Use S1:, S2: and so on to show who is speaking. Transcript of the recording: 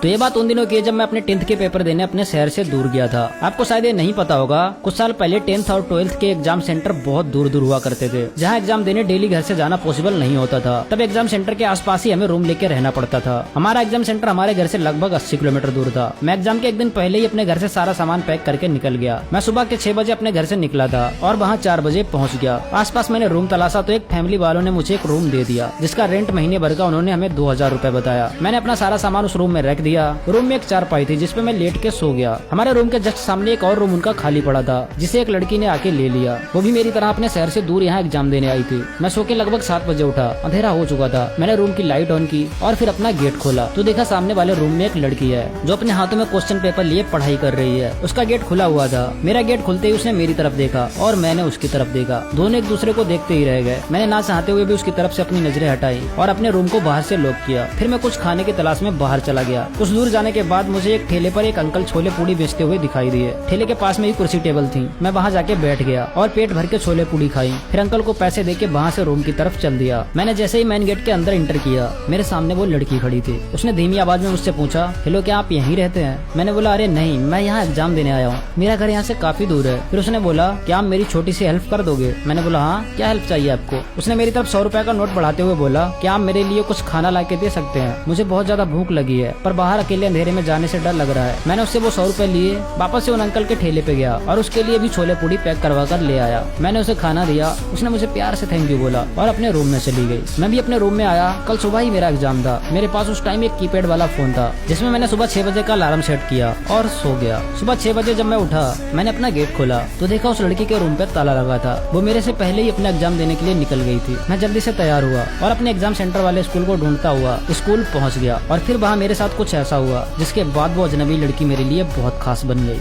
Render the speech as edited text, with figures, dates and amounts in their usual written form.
S1: तो ये बात उन दिनों की है जब मैं अपने 10th के पेपर देने अपने शहर से दूर गया था। आपको शायद ये नहीं पता होगा, कुछ साल पहले 10th और 12th के एग्जाम सेंटर बहुत दूर दूर हुआ करते थे, जहाँ एग्जाम देने डेली घर से जाना पॉसिबल नहीं होता था। तब एग्जाम सेंटर के आसपास ही हमें रूम लेके रहना पड़ता था। हमारा एग्जाम सेंटर हमारे घर से लगभग 80 किलोमीटर दूर था। मैं एग्जाम के एक दिन पहले ही अपने घर से सारा सामान पैक करके निकल गया। मैं सुबह के 6 बजे अपने घर से निकला था और वहाँ 4 बजे पहुँच गया। आसपास मैंने रूम तलाशा तो एक फैमिली वालों ने मुझे एक रूम दे दिया, जिसका रेंट महीने भर का उन्होंने हमें 2000 रुपए बताया। मैंने अपना सारा सामान उस रूम में रख दिया। रूम में एक चारपाई थी जिसपे मैं लेट के सो गया। हमारे रूम के जस्ट सामने एक और रूम उनका खाली पड़ा था, जिसे एक लड़की ने आके ले लिया। वो भी मेरी तरह अपने शहर से दूर यहाँ एग्जाम देने आई थी। मैं सो के लगभग 7 बजे उठा, अंधेरा हो चुका था। मैंने रूम की लाइट ऑन की और फिर अपना गेट खोला तो देखा सामने वाले रूम में एक लड़की है जो अपने हाथों में क्वेश्चन पेपर लिए पढ़ाई कर रही है। उसका गेट खुला हुआ था। मेरा गेट खुलते ही उसने मेरी तरफ देखा और मैंने उसकी तरफ देखा। दोनों एक दूसरे को देखते ही रह गए। मैंने ना चाहते हुए भी उसकी तरफ से अपनी नजरें हटाई और अपने रूम को बाहर से लॉक किया। फिर मैं कुछ खाने की तलाश में बाहर चला गया। कुछ दूर जाने के बाद मुझे एक ठेले पर एक अंकल छोले पूड़ी बेचते हुए दिखाई दिए। ठेले के पास में ही कुर्सी टेबल थी। मैं वहाँ जाके बैठ गया और पेट भर के छोले पूड़ी खाई। फिर अंकल को पैसे देके वहाँ से रूम की तरफ चल दिया। मैंने जैसे ही मेन गेट के अंदर एंटर किया, मेरे सामने वो लड़की खड़ी थी। उसने धीमी आवाज में मुझसे पूछा, हेलो क्या आप यहीं रहते हैं? मैंने बोला अरे नहीं, मैं यहाँ एग्जाम देने आया हूँ, मेरा घर यहाँ से काफी दूर है। फिर उसने बोला क्या आप मेरी छोटी सी हेल्प कर दोगे? मैंने बोला हाँ, क्या हेल्प चाहिए आपको? उसने मेरी तरफ 100 रुपए का नोट बढ़ाते हुए बोला, क्या आप मेरे लिए कुछ खाना ला के दे सकते हैं? मुझे बहुत ज्यादा भूख लगी है पर बाहर अकेले अंधेरे में जाने से डर लग रहा है। मैंने उससे वो 100 रुपए लिए, वापस से उन अंकल के ठेले पे गया और उसके लिए भी छोले पूड़ी पैक करवा कर ले आया। मैंने उसे खाना दिया। उसने मुझे प्यार से थैंक यू बोला और अपने रूम में चली गई। मैं भी अपने रूम में आया। कल सुबह ही मेरा एग्जाम था। मेरे पास उस टाइम एक कीपैड वाला फोन था जिसमें मैंने सुबह 6 बजे का अलार्म सेट किया और सो गया। सुबह 6 बजे जब मैं उठा, मैंने अपना गेट खोला तो देखा उस लड़की के रूम पे ताला लगा था। वो मेरे से पहले ही अपना एग्जाम देने के लिए निकल गई थी। मैं जल्दी से तैयार हुआ और अपने एग्जाम सेंटर वाले स्कूल को ढूंढता हुआ स्कूल पहुंच गया। और फिर वहाँ मेरे साथ कुछ ऐसा हुआ जिसके बाद वो अजनबी लड़की मेरे लिए बहुत खास बन गई।